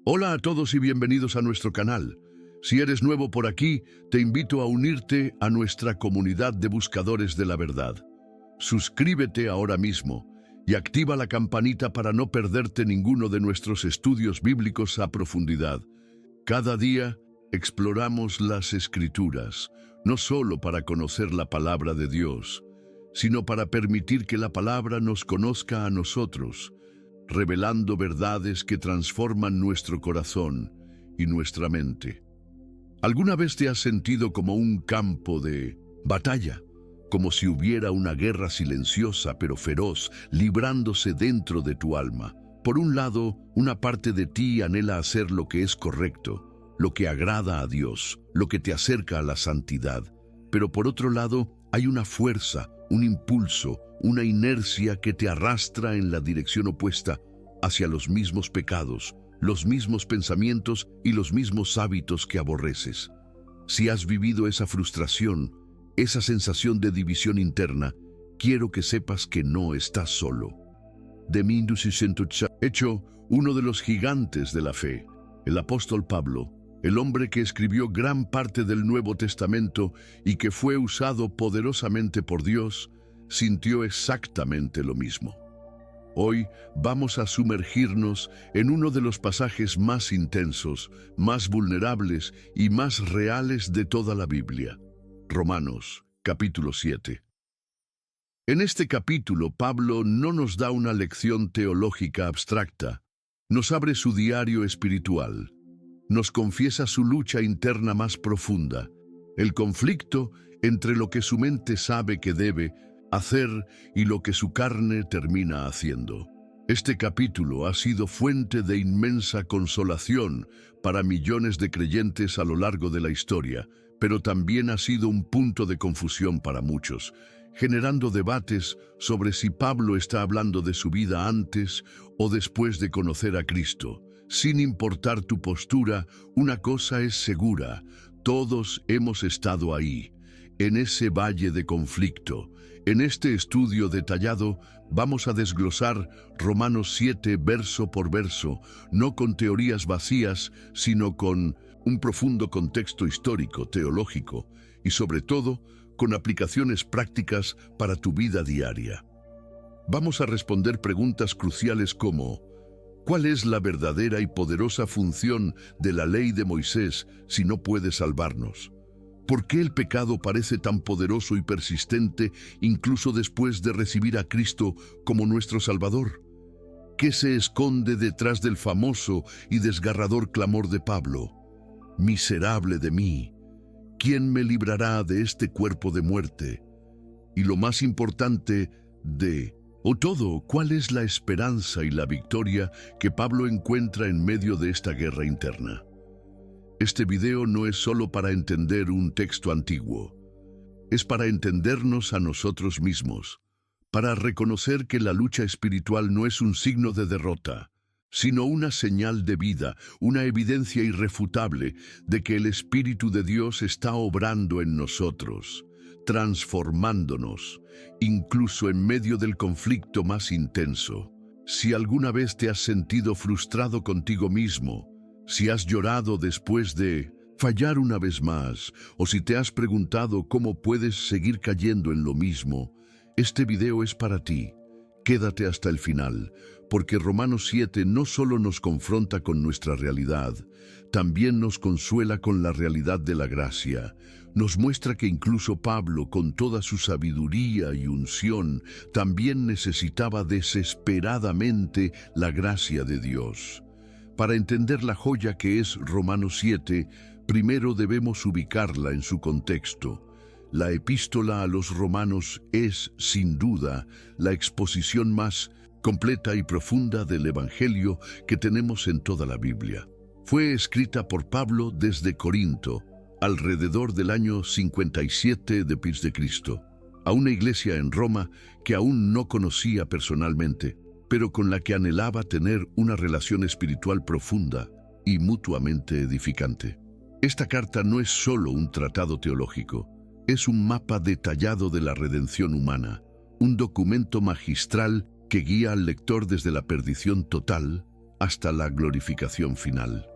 Hola a todos y bienvenidos a nuestro canal. Si eres nuevo por aquí, te invito a unirte a nuestra comunidad de buscadores de la verdad. Suscríbete ahora mismo y activa la campanita para no perderte ninguno de nuestros estudios bíblicos a profundidad. Cada día exploramos las Escrituras, no solo para conocer la palabra de Dios, sino para permitir que la palabra nos conozca a nosotros, revelando verdades que transforman nuestro corazón y nuestra mente. ¿Alguna vez te has sentido como un campo de batalla? Como si hubiera una guerra silenciosa pero feroz, librándose dentro de tu alma. Por un lado, una parte de ti anhela hacer lo que es correcto, lo que agrada a Dios, lo que te acerca a la santidad. Pero por otro lado, hay una fuerza, un impulso, una inercia que te arrastra en la dirección opuesta hacia los mismos pecados, los mismos pensamientos y los mismos hábitos que aborreces. Si has vivido esa frustración, esa sensación de división interna, quiero que sepas que no estás solo. Hecho, uno de los gigantes de la fe, el apóstol Pablo, el hombre que escribió gran parte del Nuevo Testamento y que fue usado poderosamente por Dios, sintió exactamente lo mismo. Hoy vamos a sumergirnos en uno de los pasajes más intensos, más vulnerables y más reales de toda la Biblia. Romanos, capítulo 7. En este capítulo, Pablo no nos da una lección teológica abstracta, nos abre su diario espiritual, nos confiesa su lucha interna más profunda, el conflicto entre lo que su mente sabe que debe hacer y lo que su carne termina haciendo. Este capítulo ha sido fuente de inmensa consolación para millones de creyentes a lo largo de la historia, pero también ha sido un punto de confusión para muchos, generando debates sobre si Pablo está hablando de su vida antes o después de conocer a Cristo. Sin importar tu postura, una cosa es segura: todos hemos estado ahí, en ese valle de conflicto. En este estudio detallado vamos a desglosar Romanos 7 verso por verso, no con teorías vacías, sino con un profundo contexto histórico, teológico y sobre todo con aplicaciones prácticas para tu vida diaria. Vamos a responder preguntas cruciales como: ¿cuál es la verdadera y poderosa función de la ley de Moisés si no puede salvarnos? ¿Por qué el pecado parece tan poderoso y persistente incluso después de recibir a Cristo como nuestro Salvador? ¿Qué se esconde detrás del famoso y desgarrador clamor de Pablo? Miserable de mí, ¿quién me librará de este cuerpo de muerte? Y lo más importante, ¿cuál es la esperanza y la victoria que Pablo encuentra en medio de esta guerra interna? Este video no es solo para entender un texto antiguo, es para entendernos a nosotros mismos, para reconocer que la lucha espiritual no es un signo de derrota, sino una señal de vida, una evidencia irrefutable de que el Espíritu de Dios está obrando en nosotros, transformándonos, incluso en medio del conflicto más intenso. Si alguna vez te has sentido frustrado contigo mismo, si has llorado después de fallar una vez más, o si te has preguntado cómo puedes seguir cayendo en lo mismo, este video es para ti. Quédate hasta el final, porque Romanos 7 no solo nos confronta con nuestra realidad, también nos consuela con la realidad de la gracia. Nos muestra que incluso Pablo, con toda su sabiduría y unción, también necesitaba desesperadamente la gracia de Dios. Para entender la joya que es Romanos 7, primero debemos ubicarla en su contexto. La epístola a los romanos es, sin duda, la exposición más completa y profunda del Evangelio que tenemos en toda la Biblia. Fue escrita por Pablo desde Corinto, alrededor del año 57 después de Cristo, a una iglesia en Roma que aún no conocía personalmente, pero con la que anhelaba tener una relación espiritual profunda y mutuamente edificante. Esta carta no es solo un tratado teológico, es un mapa detallado de la redención humana, un documento magistral que guía al lector desde la perdición total hasta la glorificación final.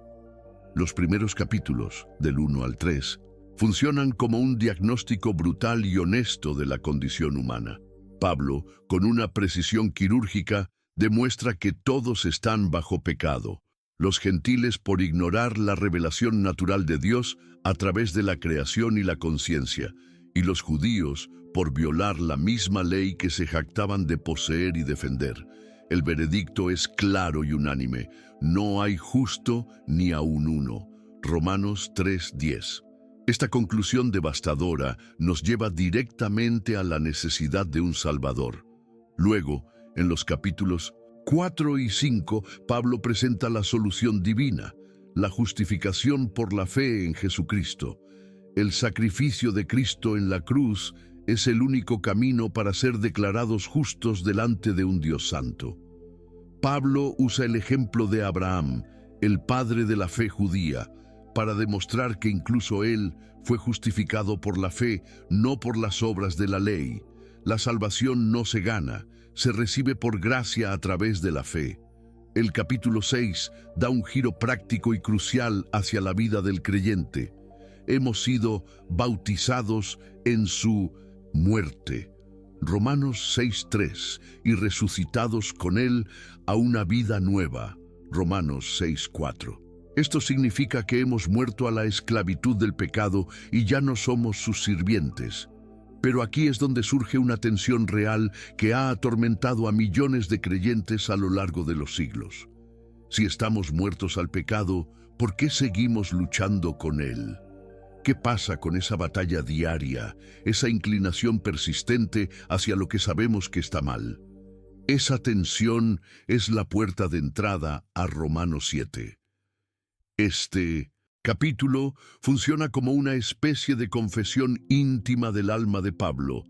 Los primeros capítulos, del 1 al 3, funcionan como un diagnóstico brutal y honesto de la condición humana. Pablo, con una precisión quirúrgica, demuestra que todos están bajo pecado. Los gentiles por ignorar la revelación natural de Dios a través de la creación y la conciencia, y los judíos por violar la misma ley que se jactaban de poseer y defender. El veredicto es claro y unánime: no hay justo ni aun uno. Romanos 3:10. Esta conclusión devastadora nos lleva directamente a la necesidad de un Salvador. Luego, en los capítulos 4 y 5, Pablo presenta la solución divina, la justificación por la fe en Jesucristo. El sacrificio de Cristo en la cruz es el único camino para ser declarados justos delante de un Dios santo. Pablo usa el ejemplo de Abraham, el padre de la fe judía, para demostrar que incluso él fue justificado por la fe, no por las obras de la ley. La salvación no se gana, se recibe por gracia a través de la fe. El capítulo 6 da un giro práctico y crucial hacia la vida del creyente. Hemos sido bautizados en su muerte. Romanos 6:3, y resucitados con él a una vida nueva. Romanos 6:4. Esto significa que hemos muerto a la esclavitud del pecado y ya no somos sus sirvientes. Pero aquí es donde surge una tensión real que ha atormentado a millones de creyentes a lo largo de los siglos. Si estamos muertos al pecado, ¿por qué seguimos luchando con él? ¿Qué pasa con esa batalla diaria, esa inclinación persistente hacia lo que sabemos que está mal? Esa tensión es la puerta de entrada a Romanos 7. Este capítulo funciona como una especie de confesión íntima del alma de Pablo.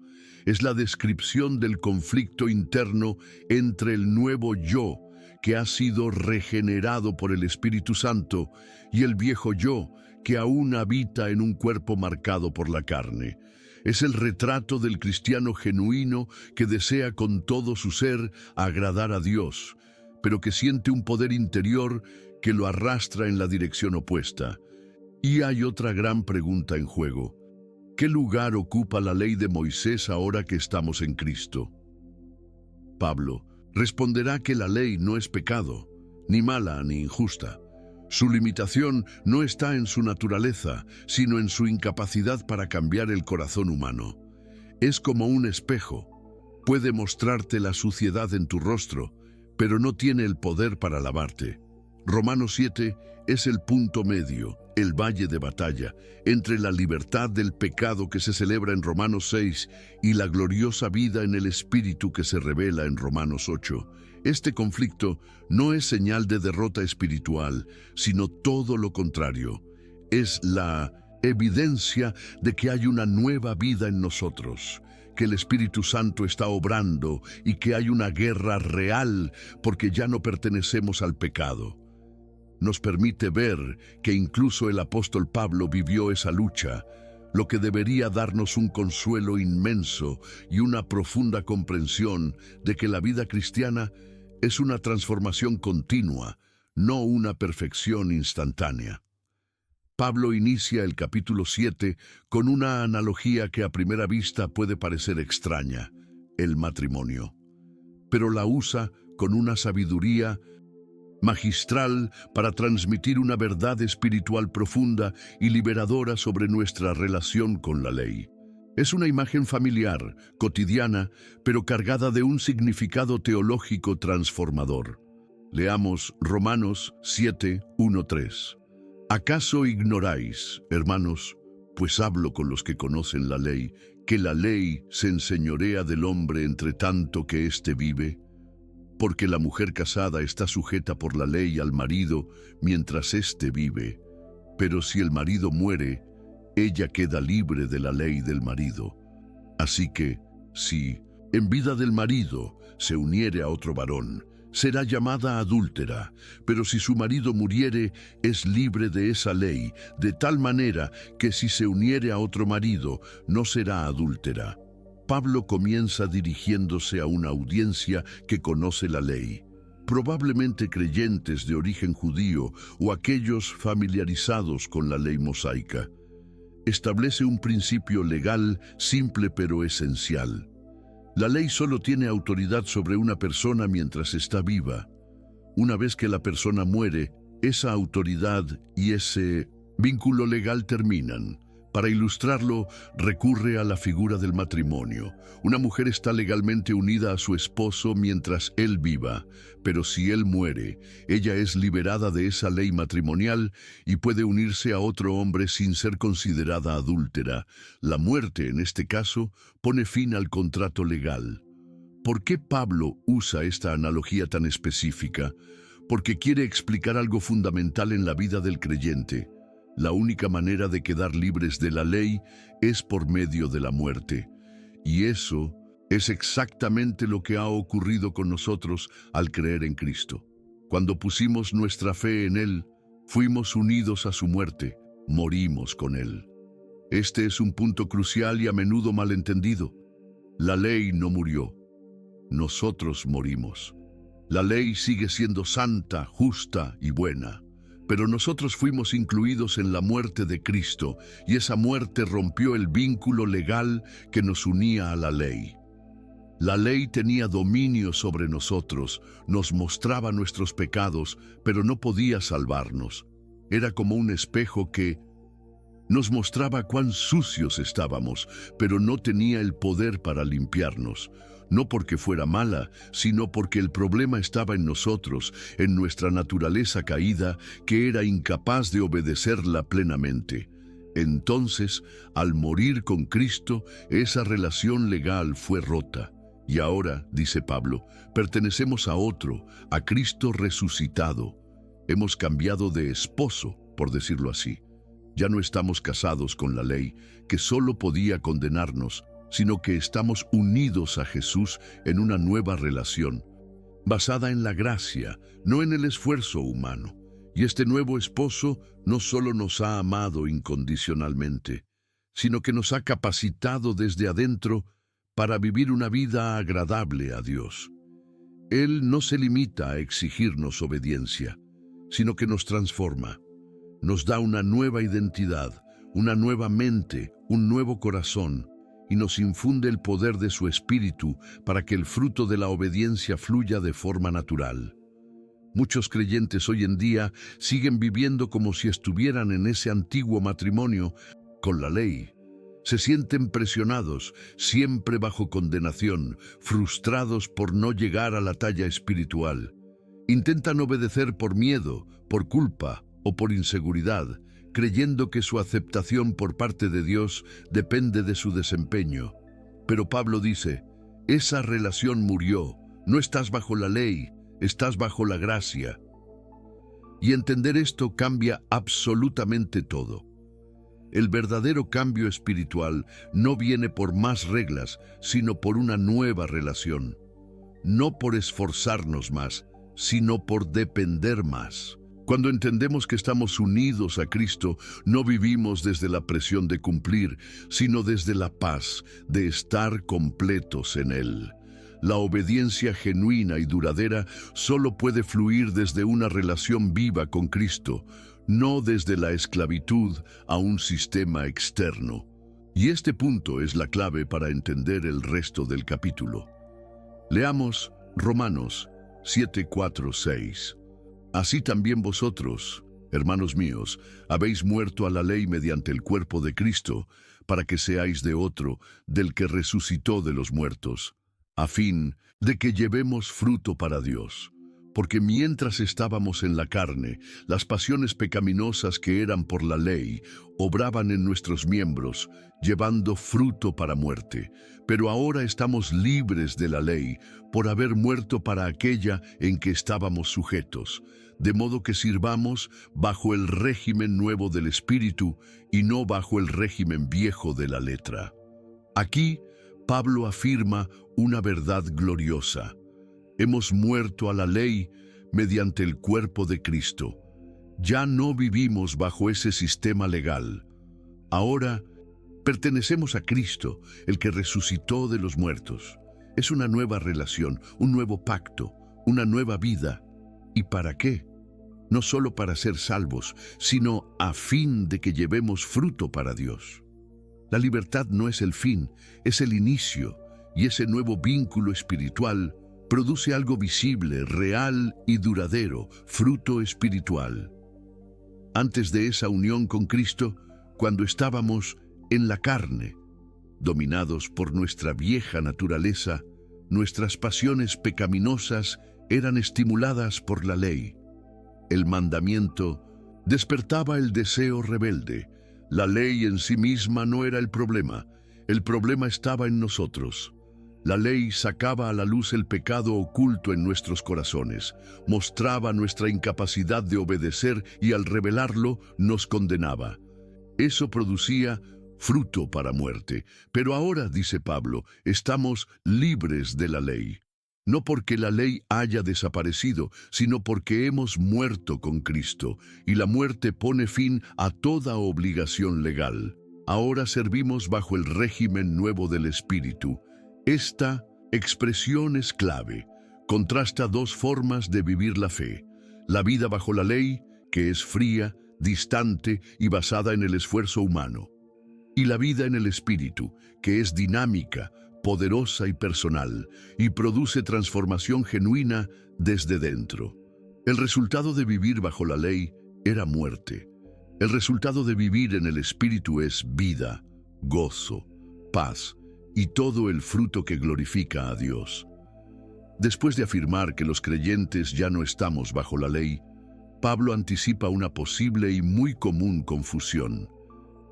Es la descripción del conflicto interno entre el nuevo yo, que ha sido regenerado por el Espíritu Santo, y el viejo yo, que aún habita en un cuerpo marcado por la carne. Es el retrato del cristiano genuino que desea con todo su ser agradar a Dios, pero que siente un poder interior que lo arrastra en la dirección opuesta. Y hay otra gran pregunta en juego: ¿qué lugar ocupa la ley de Moisés ahora que estamos en Cristo? Pablo responderá que la ley no es pecado, ni mala ni injusta. Su limitación no está en su naturaleza, sino en su incapacidad para cambiar el corazón humano. Es como un espejo. Puede mostrarte la suciedad en tu rostro, pero no tiene el poder para lavarte. Romanos 7 es el punto medio, el valle de batalla, entre la libertad del pecado que se celebra en Romanos 6 y la gloriosa vida en el Espíritu que se revela en Romanos 8. Este conflicto no es señal de derrota espiritual, sino todo lo contrario. Es la evidencia de que hay una nueva vida en nosotros, que el Espíritu Santo está obrando y que hay una guerra real porque ya no pertenecemos al pecado. Nos permite ver que incluso el apóstol Pablo vivió esa lucha, lo que debería darnos un consuelo inmenso y una profunda comprensión de que la vida cristiana es una transformación continua, no una perfección instantánea. Pablo inicia el capítulo 7 con una analogía que a primera vista puede parecer extraña: el matrimonio. Pero la usa con una sabiduría magistral para transmitir una verdad espiritual profunda y liberadora sobre nuestra relación con la ley. Es una imagen familiar, cotidiana, pero cargada de un significado teológico transformador. Leamos Romanos 7, 1-3. ¿Acaso ignoráis, hermanos, pues hablo con los que conocen la ley, que la ley se enseñorea del hombre entre tanto que éste vive? Porque la mujer casada está sujeta por la ley al marido mientras éste vive. Pero si el marido muere, ella queda libre de la ley del marido. Así que, si en vida del marido se uniere a otro varón, será llamada adúltera, pero si su marido muriere, es libre de esa ley, de tal manera que si se uniere a otro marido, no será adúltera. Pablo comienza dirigiéndose a una audiencia que conoce la ley. probablemente creyentes de origen judío o aquellos familiarizados con la ley mosaica. Establece un principio legal simple pero esencial. La ley solo tiene autoridad sobre una persona mientras está viva. Una vez que la persona muere, esa autoridad y ese vínculo legal terminan. Para ilustrarlo, recurre a la figura del matrimonio. Una mujer está legalmente unida a su esposo mientras él viva, pero si él muere, ella es liberada de esa ley matrimonial y puede unirse a otro hombre sin ser considerada adúltera. La muerte, en este caso, pone fin al contrato legal. ¿Por qué Pablo usa esta analogía tan específica? Porque quiere explicar algo fundamental en la vida del creyente. La única manera de quedar libres de la ley es por medio de la muerte. Y eso es exactamente lo que ha ocurrido con nosotros al creer en Cristo. Cuando pusimos nuestra fe en Él, fuimos unidos a su muerte, morimos con Él. Este es un punto crucial y a menudo malentendido. La ley no murió, nosotros morimos. La ley sigue siendo santa, justa y buena. Pero nosotros fuimos incluidos en la muerte de Cristo y esa muerte rompió el vínculo legal que nos unía a la ley. La ley tenía dominio sobre nosotros, nos mostraba nuestros pecados, pero no podía salvarnos. Era como un espejo que nos mostraba cuán sucios estábamos, pero no tenía el poder para limpiarnos. No porque fuera mala, sino porque el problema estaba en nosotros, en nuestra naturaleza caída, que era incapaz de obedecerla plenamente. Entonces, al morir con Cristo, esa relación legal fue rota. Y ahora, dice Pablo, pertenecemos a otro, a Cristo resucitado. Hemos cambiado de esposo, por decirlo así. Ya no estamos casados con la ley, que solo podía condenarnos, sino que estamos unidos a Jesús en una nueva relación, basada en la gracia, no en el esfuerzo humano. Y este nuevo esposo no solo nos ha amado incondicionalmente, sino que nos ha capacitado desde adentro para vivir una vida agradable a Dios. Él no se limita a exigirnos obediencia, sino que nos transforma. Nos da una nueva identidad, una nueva mente, un nuevo corazón, y nos infunde el poder de su espíritu para que el fruto de la obediencia fluya de forma natural. Muchos creyentes hoy en día siguen viviendo como si estuvieran en ese antiguo matrimonio con la ley. Se sienten presionados, siempre bajo condenación, frustrados por no llegar a la talla espiritual. Intentan obedecer por miedo, por culpa o por inseguridad, creyendo que su aceptación por parte de Dios depende de su desempeño. Pero Pablo dice, esa relación murió, no estás bajo la ley, estás bajo la gracia. Y entender esto cambia absolutamente todo. El verdadero cambio espiritual no viene por más reglas, sino por una nueva relación. No por esforzarnos más, sino por depender más. Cuando entendemos que estamos unidos a Cristo, no vivimos desde la presión de cumplir, sino desde la paz de estar completos en Él. La obediencia genuina y duradera solo puede fluir desde una relación viva con Cristo, no desde la esclavitud a un sistema externo. Y este punto es la clave para entender el resto del capítulo. Leamos Romanos 7, 4, 6. Así también vosotros, hermanos míos, habéis muerto a la ley mediante el cuerpo de Cristo, para que seáis de otro, del que resucitó de los muertos, a fin de que llevemos fruto para Dios. Porque mientras estábamos en la carne, las pasiones pecaminosas que eran por la ley obraban en nuestros miembros, llevando fruto para muerte. Pero ahora estamos libres de la ley, por haber muerto para aquella en que estábamos sujetos, de modo que sirvamos bajo el régimen nuevo del Espíritu y no bajo el régimen viejo de la letra. Aquí, Pablo afirma una verdad gloriosa. Hemos muerto a la ley mediante el cuerpo de Cristo. Ya no vivimos bajo ese sistema legal. Ahora pertenecemos a Cristo, el que resucitó de los muertos. Es una nueva relación, un nuevo pacto, una nueva vida. ¿Y para qué? No solo para ser salvos, sino a fin de que llevemos fruto para Dios. La libertad no es el fin, es el inicio, y ese nuevo vínculo espiritual produce algo visible, real y duradero, fruto espiritual. Antes de esa unión con Cristo, cuando estábamos en la carne, dominados por nuestra vieja naturaleza, nuestras pasiones pecaminosas eran estimuladas por la ley. El mandamiento despertaba el deseo rebelde. La ley en sí misma no era el problema estaba en nosotros. La ley sacaba a la luz el pecado oculto en nuestros corazones, mostraba nuestra incapacidad de obedecer y al revelarlo nos condenaba. Eso producía fruto para muerte. Pero ahora, dice Pablo, estamos libres de la ley. No porque la ley haya desaparecido, sino porque hemos muerto con Cristo, y la muerte pone fin a toda obligación legal. Ahora servimos bajo el régimen nuevo del Espíritu. Esta expresión es clave. Contrasta dos formas de vivir la fe. La vida bajo la ley, que es fría, distante y basada en el esfuerzo humano. Y la vida en el Espíritu, que es dinámica, poderosa y personal, y produce transformación genuina desde dentro. El resultado de vivir bajo la ley era muerte. El resultado de vivir en el Espíritu es vida, gozo, paz y todo el fruto que glorifica a Dios. Después de afirmar que los creyentes ya no estamos bajo la ley, Pablo anticipa una posible y muy común confusión.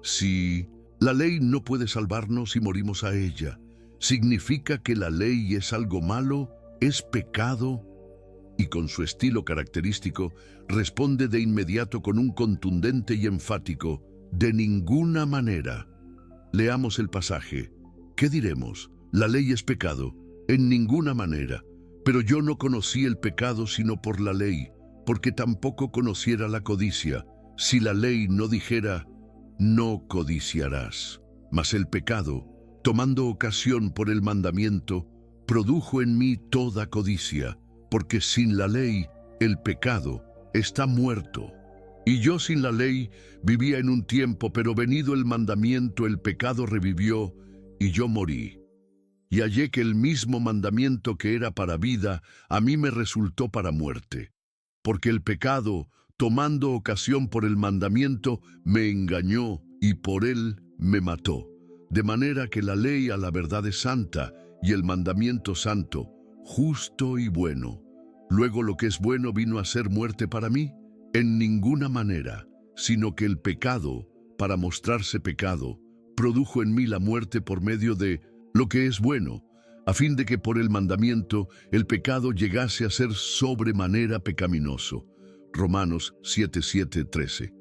Si la ley no puede salvarnos si morimos a ella, ¿significa que la ley es algo malo? ¿Es pecado? Y con su estilo característico, responde de inmediato con un contundente y enfático, de ninguna manera. Leamos el pasaje. ¿Qué diremos? ¿La ley es pecado? En ninguna manera. Pero yo no conocí el pecado sino por la ley, porque tampoco conociera la codicia. Si la ley no dijera, no codiciarás. Mas el pecado, tomando ocasión por el mandamiento, produjo en mí toda codicia, porque sin la ley el pecado está muerto. Y yo sin la ley vivía en un tiempo, pero venido el mandamiento el pecado revivió y yo morí. Y hallé que el mismo mandamiento que era para vida, a mí me resultó para muerte. Porque el pecado, tomando ocasión por el mandamiento, me engañó y por él me mató. De manera que la ley a la verdad es santa y el mandamiento santo, justo y bueno. Luego lo que es bueno vino a ser muerte para mí, en ninguna manera, sino que el pecado, para mostrarse pecado, produjo en mí la muerte por medio de lo que es bueno, a fin de que por el mandamiento el pecado llegase a ser sobremanera pecaminoso. Romanos 7:13.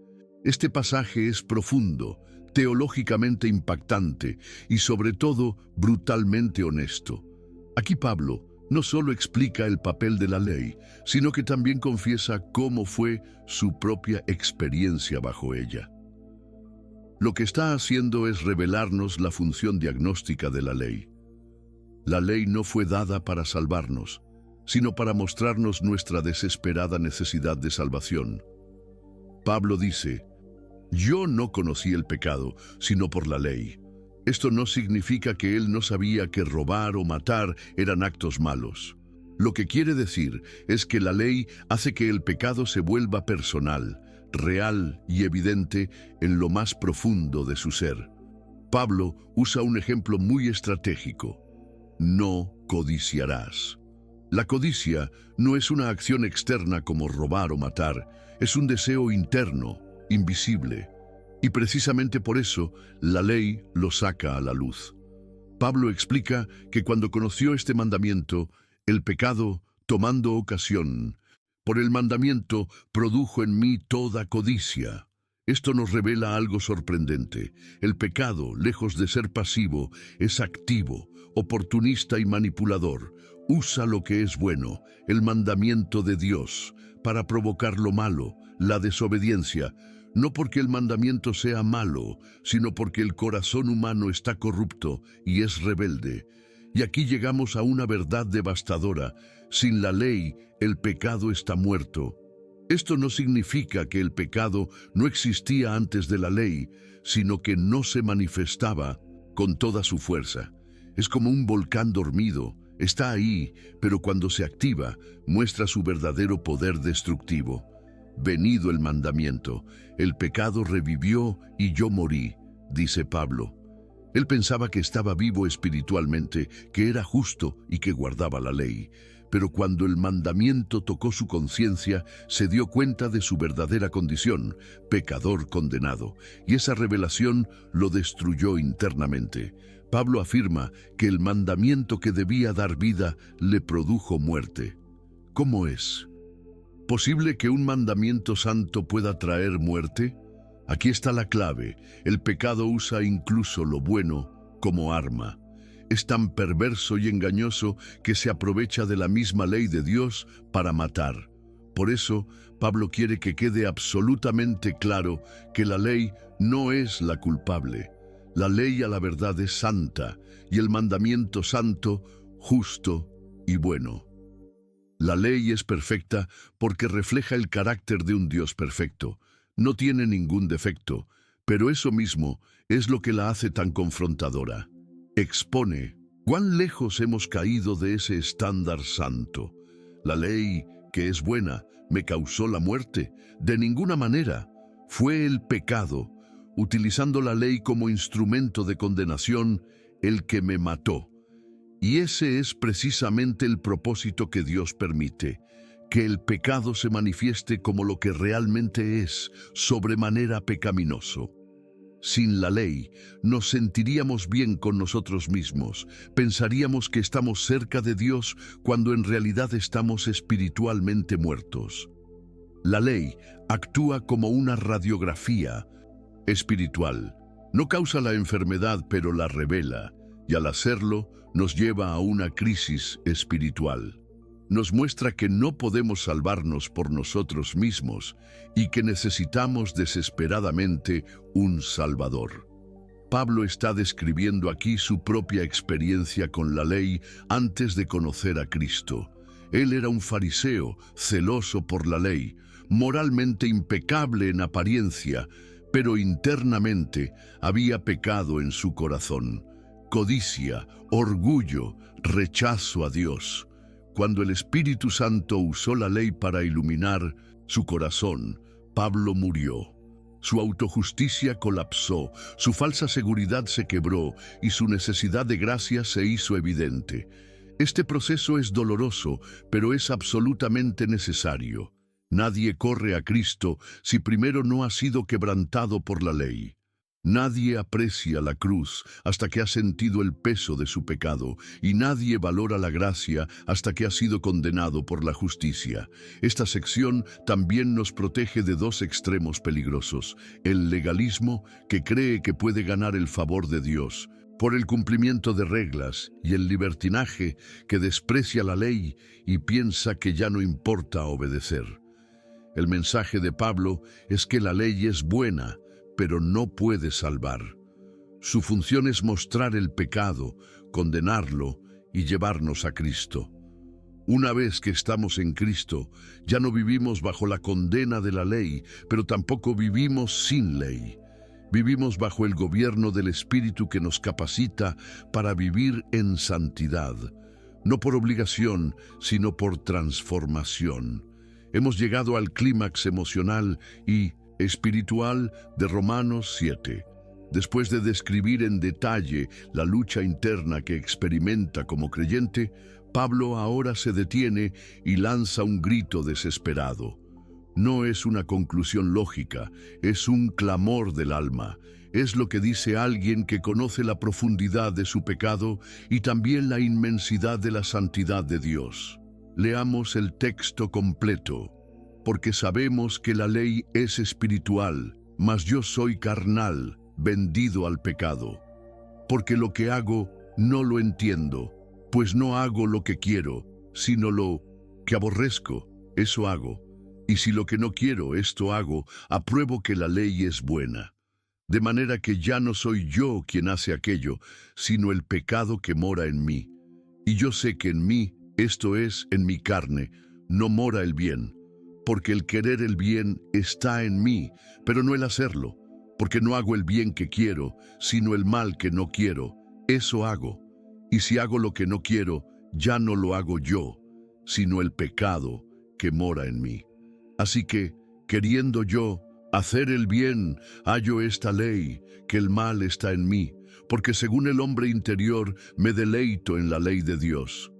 Este pasaje es profundo, teológicamente impactante y sobre todo brutalmente honesto. Aquí Pablo no solo explica el papel de la ley, sino que también confiesa cómo fue su propia experiencia bajo ella. Lo que está haciendo es revelarnos la función diagnóstica de la ley. La ley no fue dada para salvarnos, sino para mostrarnos nuestra desesperada necesidad de salvación. Pablo dice, yo no conocí el pecado, sino por la ley. Esto no significa que él no sabía que robar o matar eran actos malos. Lo que quiere decir es que la ley hace que el pecado se vuelva personal, real y evidente en lo más profundo de su ser. Pablo usa un ejemplo muy estratégico. No codiciarás. La codicia no es una acción externa como robar o matar, es un deseo interno, invisible. Y precisamente por eso la ley lo saca a la luz. Pablo explica que cuando conoció este mandamiento, el pecado, tomando ocasión por el mandamiento, produjo en mí toda codicia. Esto nos revela algo sorprendente. El pecado, lejos de ser pasivo, es activo, oportunista y manipulador. Usa lo que es bueno, el mandamiento de Dios, para provocar lo malo, la desobediencia, no porque el mandamiento sea malo, sino porque el corazón humano está corrupto y es rebelde. Y aquí llegamos a una verdad devastadora. Sin la ley, el pecado está muerto. Esto no significa que el pecado no existía antes de la ley, sino que no se manifestaba con toda su fuerza. Es como un volcán dormido. Está ahí, pero cuando se activa, muestra su verdadero poder destructivo. Venido el mandamiento, el pecado revivió y yo morí, dice Pablo. Él pensaba que estaba vivo espiritualmente, que era justo y que guardaba la ley. Pero cuando el mandamiento tocó su conciencia, se dio cuenta de su verdadera condición, pecador condenado, y esa revelación lo destruyó internamente. Pablo afirma que el mandamiento que debía dar vida le produjo muerte. ¿Cómo es posible que un mandamiento santo pueda traer muerte? Aquí está la clave. El pecado usa incluso lo bueno como arma. Es tan perverso y engañoso que se aprovecha de la misma ley de Dios para matar. Por eso, Pablo quiere que quede absolutamente claro que la ley no es la culpable. La ley a la verdad es santa y el mandamiento santo, justo y bueno. La ley es perfecta porque refleja el carácter de un Dios perfecto. No tiene ningún defecto, pero eso mismo es lo que la hace tan confrontadora. Expone cuán lejos hemos caído de ese estándar santo. La ley, que es buena, me causó la muerte. De ninguna manera. Fue el pecado, utilizando la ley como instrumento de condenación, el que me mató. Y ese es precisamente el propósito que Dios permite, que el pecado se manifieste como lo que realmente es, sobremanera pecaminoso. Sin la ley, nos sentiríamos bien con nosotros mismos, pensaríamos que estamos cerca de Dios cuando en realidad estamos espiritualmente muertos. La ley actúa como una radiografía espiritual. No causa la enfermedad, pero la revela, y al hacerlo, nos lleva a una crisis espiritual. Nos muestra que no podemos salvarnos por nosotros mismos y que necesitamos desesperadamente un Salvador. Pablo está describiendo aquí su propia experiencia con la ley antes de conocer a Cristo. Él era un fariseo, celoso por la ley, moralmente impecable en apariencia, pero internamente había pecado en su corazón. Codicia, orgullo, rechazo a Dios. Cuando el Espíritu Santo usó la ley para iluminar su corazón, Pablo murió. Su autojusticia colapsó, su falsa seguridad se quebró y su necesidad de gracia se hizo evidente. Este proceso es doloroso, pero es absolutamente necesario. Nadie corre a Cristo si primero no ha sido quebrantado por la ley. Nadie aprecia la cruz hasta que ha sentido el peso de su pecado, y nadie valora la gracia hasta que ha sido condenado por la justicia. Esta sección también nos protege de dos extremos peligrosos: el legalismo, que cree que puede ganar el favor de Dios por el cumplimiento de reglas, y el libertinaje, que desprecia la ley y piensa que ya no importa obedecer. El mensaje de Pablo es que la ley es buena, pero no puede salvar. Su función es mostrar el pecado, condenarlo y llevarnos a Cristo. Una vez que estamos en Cristo, ya no vivimos bajo la condena de la ley, pero tampoco vivimos sin ley. Vivimos bajo el gobierno del Espíritu que nos capacita para vivir en santidad, no por obligación, sino por transformación. Hemos llegado al clímax emocional y espiritual de Romanos 7. Después de describir en detalle la lucha interna que experimenta como creyente, Pablo ahora se detiene y lanza un grito desesperado. No es una conclusión lógica, es un clamor del alma. Es lo que dice alguien que conoce la profundidad de su pecado y también la inmensidad de la santidad de Dios. Leamos el texto completo. Porque sabemos que la ley es espiritual, mas yo soy carnal, vendido al pecado. Porque lo que hago no lo entiendo, pues no hago lo que quiero, sino lo que aborrezco, eso hago. Y si lo que no quiero, esto hago, apruebo que la ley es buena. De manera que ya no soy yo quien hace aquello, sino el pecado que mora en mí. Y yo sé que en mí, esto es, en mi carne, no mora el bien, porque el querer el bien está en mí, pero no el hacerlo, porque no hago el bien que quiero, sino el mal que no quiero, eso hago. Y si hago lo que no quiero, ya no lo hago yo, sino el pecado que mora en mí. Así que, queriendo yo hacer el bien, hallo esta ley, que el mal está en mí, porque según el hombre interior me deleito en la ley de Dios.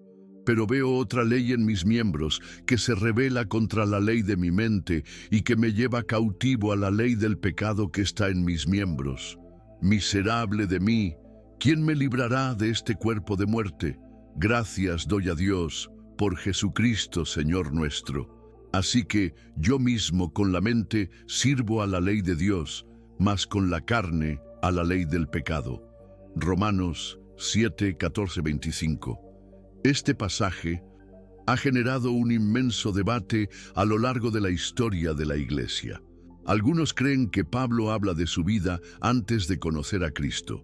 Pero veo otra ley en mis miembros, que se rebela contra la ley de mi mente y que me lleva cautivo a la ley del pecado que está en mis miembros. Miserable de mí, ¿quién me librará de este cuerpo de muerte? Gracias doy a Dios por Jesucristo, Señor nuestro. Así que yo mismo con la mente sirvo a la ley de Dios, mas con la carne a la ley del pecado. Romanos 7, 14, 25. Este pasaje ha generado un inmenso debate a lo largo de la historia de la Iglesia. Algunos creen que Pablo habla de su vida antes de conocer a Cristo.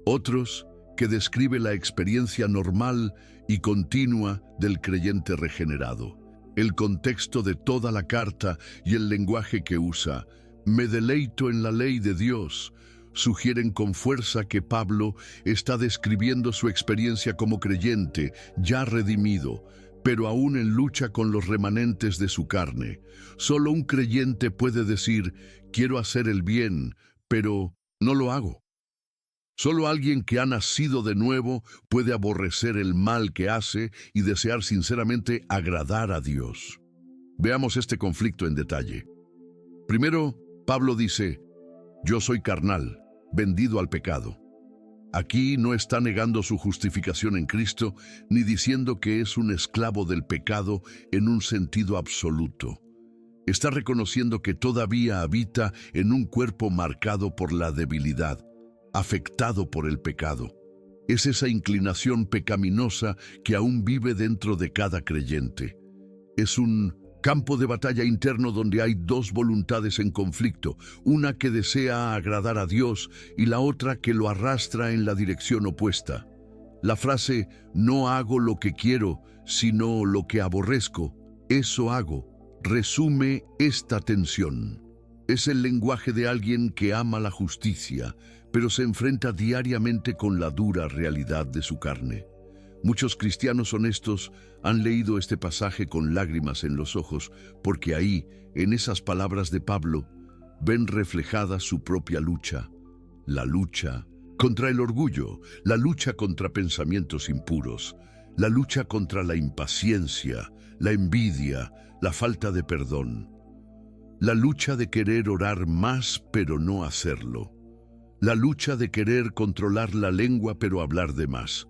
Otros, que describe la experiencia normal y continua del creyente regenerado. El contexto de toda la carta y el lenguaje que usa, me deleito en la ley de Dios, sugieren con fuerza que Pablo está describiendo su experiencia como creyente, ya redimido, pero aún en lucha con los remanentes de su carne. Solo un creyente puede decir, quiero hacer el bien, pero no lo hago. Solo alguien que ha nacido de nuevo puede aborrecer el mal que hace y desear sinceramente agradar a Dios. Veamos este conflicto en detalle. Primero, Pablo dice, yo soy carnal, vendido al pecado. Aquí no está negando su justificación en Cristo, ni diciendo que es un esclavo del pecado en un sentido absoluto. Está reconociendo que todavía habita en un cuerpo marcado por la debilidad, afectado por el pecado. Es esa inclinación pecaminosa que aún vive dentro de cada creyente. Es un campo de batalla interno donde hay dos voluntades en conflicto, una que desea agradar a Dios y la otra que lo arrastra en la dirección opuesta. La frase, no hago lo que quiero, sino lo que aborrezco, eso hago, resume esta tensión. Es el lenguaje de alguien que ama la justicia, pero se enfrenta diariamente con la dura realidad de su carne. Muchos cristianos honestos han leído este pasaje con lágrimas en los ojos, porque ahí, en esas palabras de Pablo, ven reflejada su propia lucha. La lucha contra el orgullo, la lucha contra pensamientos impuros, la lucha contra la impaciencia, la envidia, la falta de perdón. La lucha de querer orar más pero no hacerlo. La lucha de querer controlar la lengua pero hablar de más.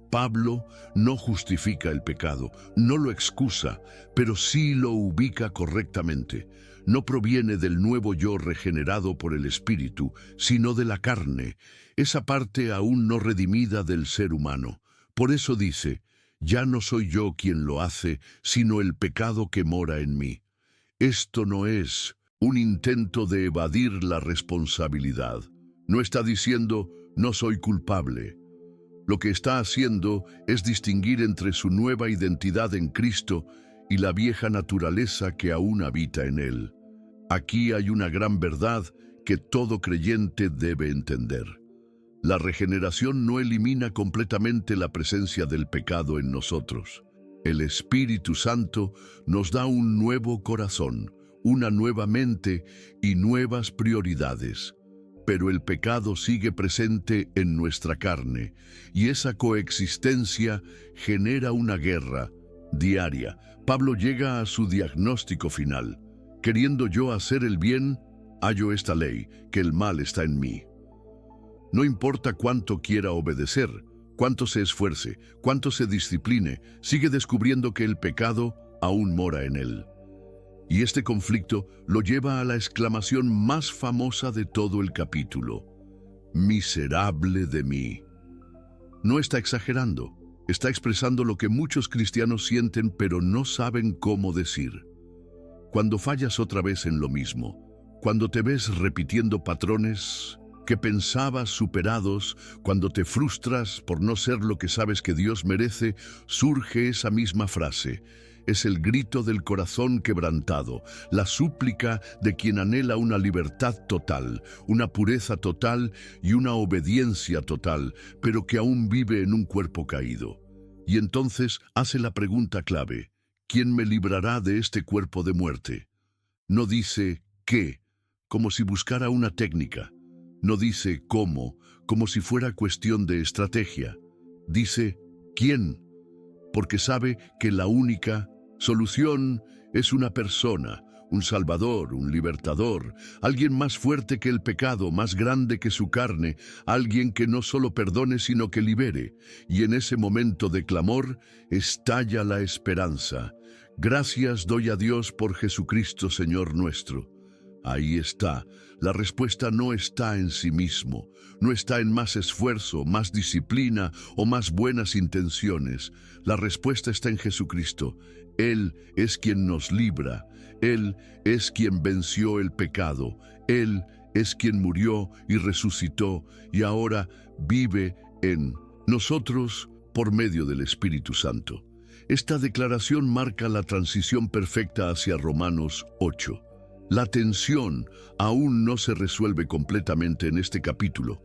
Pablo no justifica el pecado, no lo excusa, pero sí lo ubica correctamente. No proviene del nuevo yo regenerado por el Espíritu, sino de la carne, esa parte aún no redimida del ser humano. Por eso dice, ya no soy yo quien lo hace, sino el pecado que mora en mí. Esto no es un intento de evadir la responsabilidad. No está diciendo, no soy culpable. Lo que está haciendo es distinguir entre su nueva identidad en Cristo y la vieja naturaleza que aún habita en él. Aquí hay una gran verdad que todo creyente debe entender. La regeneración no elimina completamente la presencia del pecado en nosotros. El Espíritu Santo nos da un nuevo corazón, una nueva mente y nuevas prioridades. Pero el pecado sigue presente en nuestra carne, y esa coexistencia genera una guerra diaria. Pablo llega a su diagnóstico final. Queriendo yo hacer el bien, hallo esta ley, que el mal está en mí. No importa cuánto quiera obedecer, cuánto se esfuerce, cuánto se discipline, sigue descubriendo que el pecado aún mora en él. Y este conflicto lo lleva a la exclamación más famosa de todo el capítulo. Miserable de mí. No está exagerando, está expresando lo que muchos cristianos sienten pero no saben cómo decir. Cuando fallas otra vez en lo mismo, cuando te ves repitiendo patrones que pensabas superados, cuando te frustras por no ser lo que sabes que Dios merece, surge esa misma frase. Es el grito del corazón quebrantado, la súplica de quien anhela una libertad total, una pureza total y una obediencia total, pero que aún vive en un cuerpo caído. Y entonces hace la pregunta clave: ¿quién me librará de este cuerpo de muerte? No dice ¿qué?, como si buscara una técnica. No dice cómo, como si fuera cuestión de estrategia. Dice ¿quién?, porque sabe que la única solución es una persona, un salvador, un libertador, alguien más fuerte que el pecado, más grande que su carne, alguien que no solo perdone sino que libere. Y en ese momento de clamor estalla la esperanza. Gracias doy a Dios por Jesucristo, Señor nuestro. Ahí está. La respuesta no está en sí mismo, no está en más esfuerzo, más disciplina o más buenas intenciones. La respuesta está en Jesucristo. Él es quien nos libra. Él es quien venció el pecado. Él es quien murió y resucitó y ahora vive en nosotros por medio del Espíritu Santo. Esta declaración marca la transición perfecta hacia Romanos 8. La tensión aún no se resuelve completamente en este capítulo,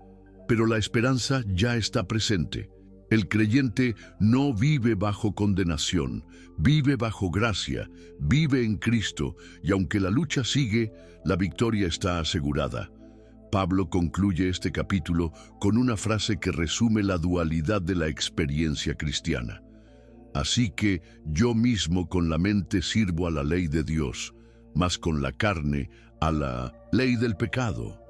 pero la esperanza ya está presente. El creyente no vive bajo condenación, vive bajo gracia, vive en Cristo, y aunque la lucha sigue, la victoria está asegurada. Pablo concluye este capítulo con una frase que resume la dualidad de la experiencia cristiana. Así que yo mismo con la mente sirvo a la ley de Dios, mas con la carne a la ley del pecado.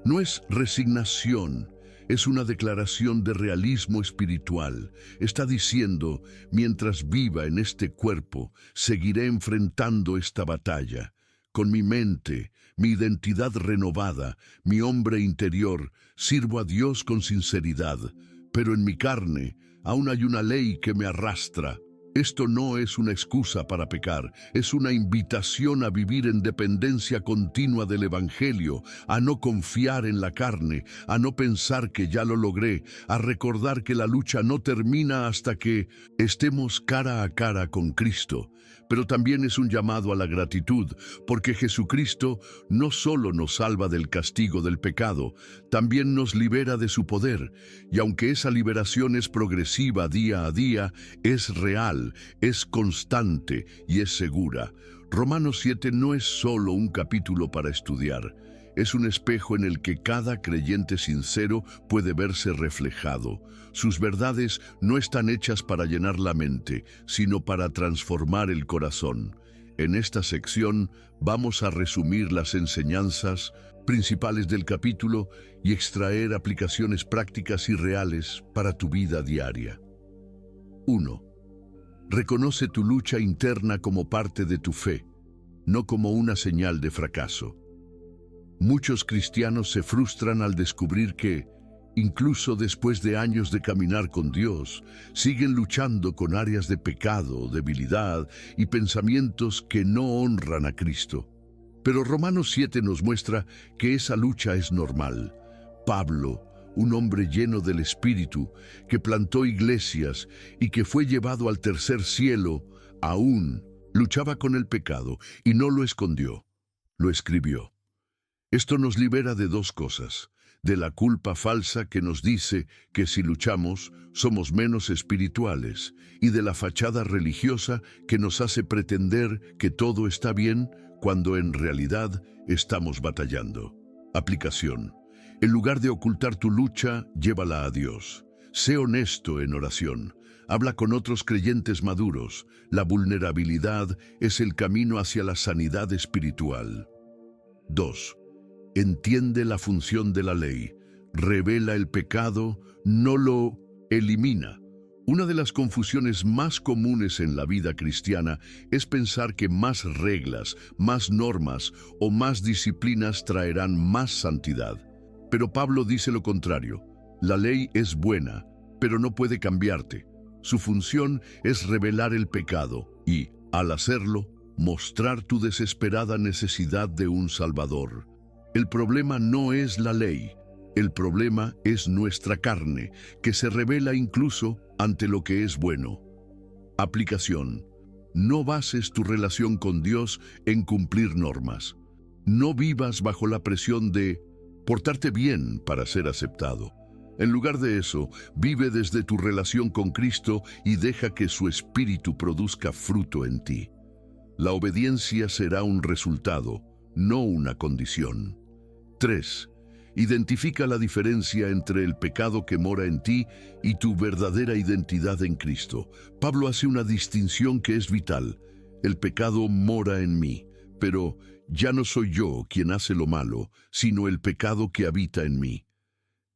No es resignación, es una declaración de realismo espiritual. Está diciendo, mientras viva en este cuerpo, seguiré enfrentando esta batalla. Con mi mente, mi identidad renovada, mi hombre interior, sirvo a Dios con sinceridad, pero en mi carne aún hay una ley que me arrastra. Esto no es una excusa para pecar, es una invitación a vivir en dependencia continua del Evangelio, a no confiar en la carne, a no pensar que ya lo logré, a recordar que la lucha no termina hasta que estemos cara a cara con Cristo. Pero también es un llamado a la gratitud, porque Jesucristo no solo nos salva del castigo del pecado, también nos libera de su poder, y aunque esa liberación es progresiva día a día, es real, es constante y es segura. Romanos 7 no es solo un capítulo para estudiar, es un espejo en el que cada creyente sincero puede verse reflejado. Sus verdades no están hechas para llenar la mente, sino para transformar el corazón. En esta sección vamos a resumir las enseñanzas principales del capítulo y extraer aplicaciones prácticas y reales para tu vida diaria. 1. Reconoce tu lucha interna como parte de tu fe, no como una señal de fracaso. Muchos cristianos se frustran al descubrir que, incluso después de años de caminar con Dios, siguen luchando con áreas de pecado, debilidad y pensamientos que no honran a Cristo. Pero Romanos 7 nos muestra que esa lucha es normal. Pablo, un hombre lleno del Espíritu, que plantó iglesias y que fue llevado al tercer cielo, aún luchaba con el pecado y no lo escondió, lo escribió. Esto nos libera de dos cosas: de la culpa falsa que nos dice que si luchamos somos menos espirituales, y de la fachada religiosa que nos hace pretender que todo está bien cuando en realidad estamos batallando. Aplicación: en lugar de ocultar tu lucha, llévala a Dios. Sé honesto en oración. Habla con otros creyentes maduros. La vulnerabilidad es el camino hacia la sanidad espiritual. 2. Entiende la función de la ley. Revela el pecado, no lo elimina. Una de las confusiones más comunes en la vida cristiana es pensar que más reglas, más normas o más disciplinas traerán más santidad. Pero Pablo dice lo contrario. La ley es buena, pero no puede cambiarte. Su función es revelar el pecado y, al hacerlo, mostrar tu desesperada necesidad de un Salvador. El problema no es la ley, El problema es nuestra carne, que se revela incluso ante lo que es bueno. Aplicación. No bases tu relación con Dios en cumplir normas. No vivas bajo la presión de portarte bien para ser aceptado. En lugar de eso, vive desde tu relación con Cristo y deja que su Espíritu produzca fruto en ti. La obediencia será un resultado, no una condición. 3. Identifica la diferencia entre el pecado que mora en ti y tu verdadera identidad en Cristo. Pablo hace una distinción que es vital. El pecado mora en mí, pero ya no soy yo quien hace lo malo, sino el pecado que habita en mí.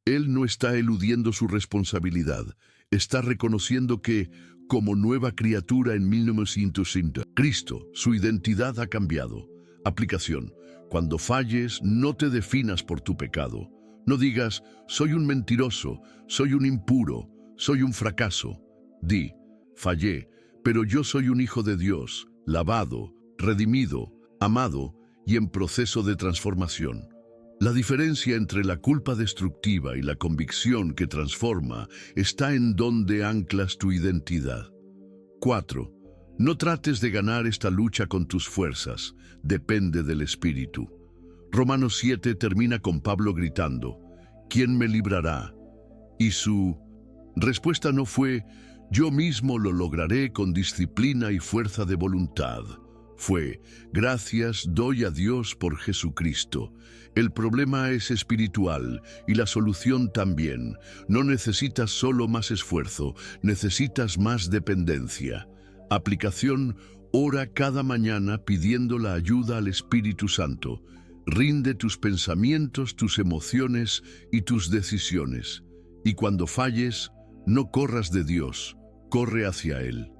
Él no está eludiendo su responsabilidad, está reconociendo que, como nueva criatura en 1960, Cristo, su identidad ha cambiado. Aplicación. Cuando falles, no te definas por tu pecado. No digas, soy un mentiroso, soy un impuro, soy un fracaso. Di, fallé, pero yo soy un hijo de Dios, lavado, redimido, amado y en proceso de transformación. La diferencia entre la culpa destructiva y la convicción que transforma está en dónde anclas tu identidad. 4. No trates de ganar esta lucha con tus fuerzas, depende del Espíritu. Romanos 7 termina con Pablo gritando, ¿quién me librará? Y su respuesta no fue, yo mismo lo lograré con disciplina y fuerza de voluntad. Fue, gracias doy a Dios por Jesucristo. El problema es espiritual y la solución también. No necesitas solo más esfuerzo, necesitas más dependencia. Aplicación, ora cada mañana pidiendo la ayuda al Espíritu Santo. Rinde tus pensamientos, tus emociones y tus decisiones. Y cuando falles, no corras de Dios, corre hacia Él.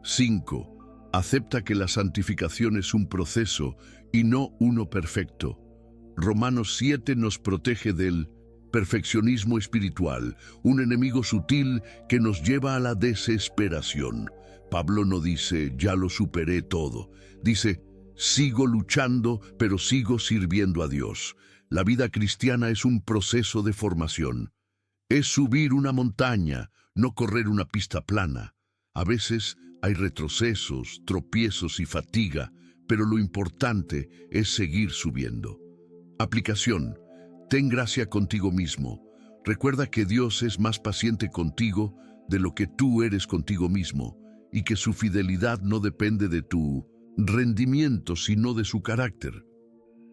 5. Acepta que la santificación es un proceso y no uno perfecto. Romanos 7 nos protege del perfeccionismo espiritual, un enemigo sutil que nos lleva a la desesperación. Pablo no dice, ya lo superé todo. Dice, sigo luchando, pero sigo sirviendo a Dios. La vida cristiana es un proceso de formación. Es subir una montaña, no correr una pista plana. A veces hay retrocesos, tropiezos y fatiga, pero lo importante es seguir subiendo. Aplicación. Ten gracia contigo mismo. Recuerda que Dios es más paciente contigo de lo que tú eres contigo mismo y que su fidelidad no depende de tu rendimiento, sino de su carácter.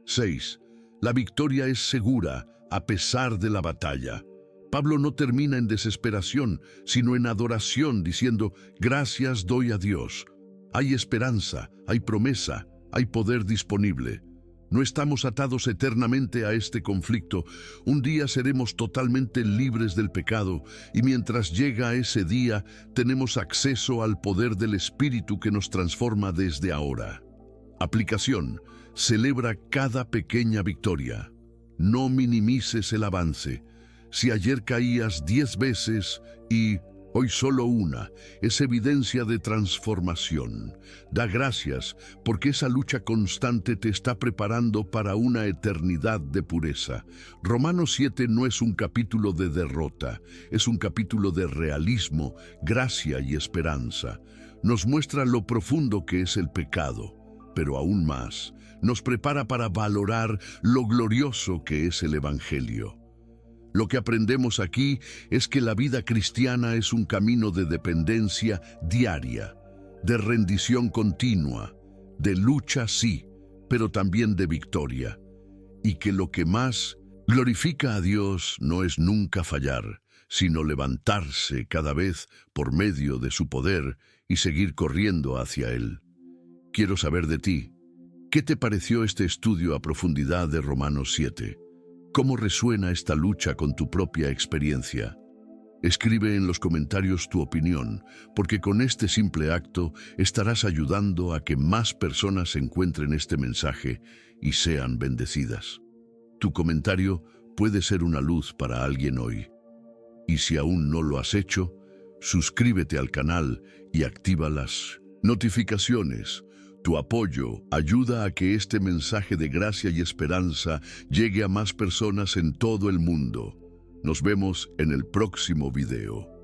6. La victoria es segura a pesar de la batalla. Pablo no termina en desesperación, sino en adoración, diciendo, gracias doy a Dios. Hay esperanza, hay promesa, hay poder disponible. No estamos atados eternamente a este conflicto. Un día seremos totalmente libres del pecado y mientras llega ese día, tenemos acceso al poder del Espíritu que nos transforma desde ahora. Aplicación. Celebra cada pequeña victoria. No minimices el avance. Si ayer caías 10 veces y hoy solo una, es evidencia de transformación. Da gracias porque esa lucha constante te está preparando para una eternidad de pureza. Romanos 7 no es un capítulo de derrota, es un capítulo de realismo, gracia y esperanza. Nos muestra lo profundo que es el pecado, pero aún más, nos prepara para valorar lo glorioso que es el Evangelio. Lo que aprendemos aquí es que la vida cristiana es un camino de dependencia diaria, de rendición continua, de lucha sí, pero también de victoria. Y que lo que más glorifica a Dios no es nunca fallar, sino levantarse cada vez por medio de su poder y seguir corriendo hacia Él. Quiero saber de ti, ¿qué te pareció este estudio a profundidad de Romanos 7? ¿Cómo resuena esta lucha con tu propia experiencia? Escribe en los comentarios tu opinión, porque con este simple acto estarás ayudando a que más personas encuentren este mensaje y sean bendecidas. Tu comentario puede ser una luz para alguien hoy. Y si aún no lo has hecho, suscríbete al canal y activa las notificaciones. Tu apoyo ayuda a que este mensaje de gracia y esperanza llegue a más personas en todo el mundo. Nos vemos en el próximo video.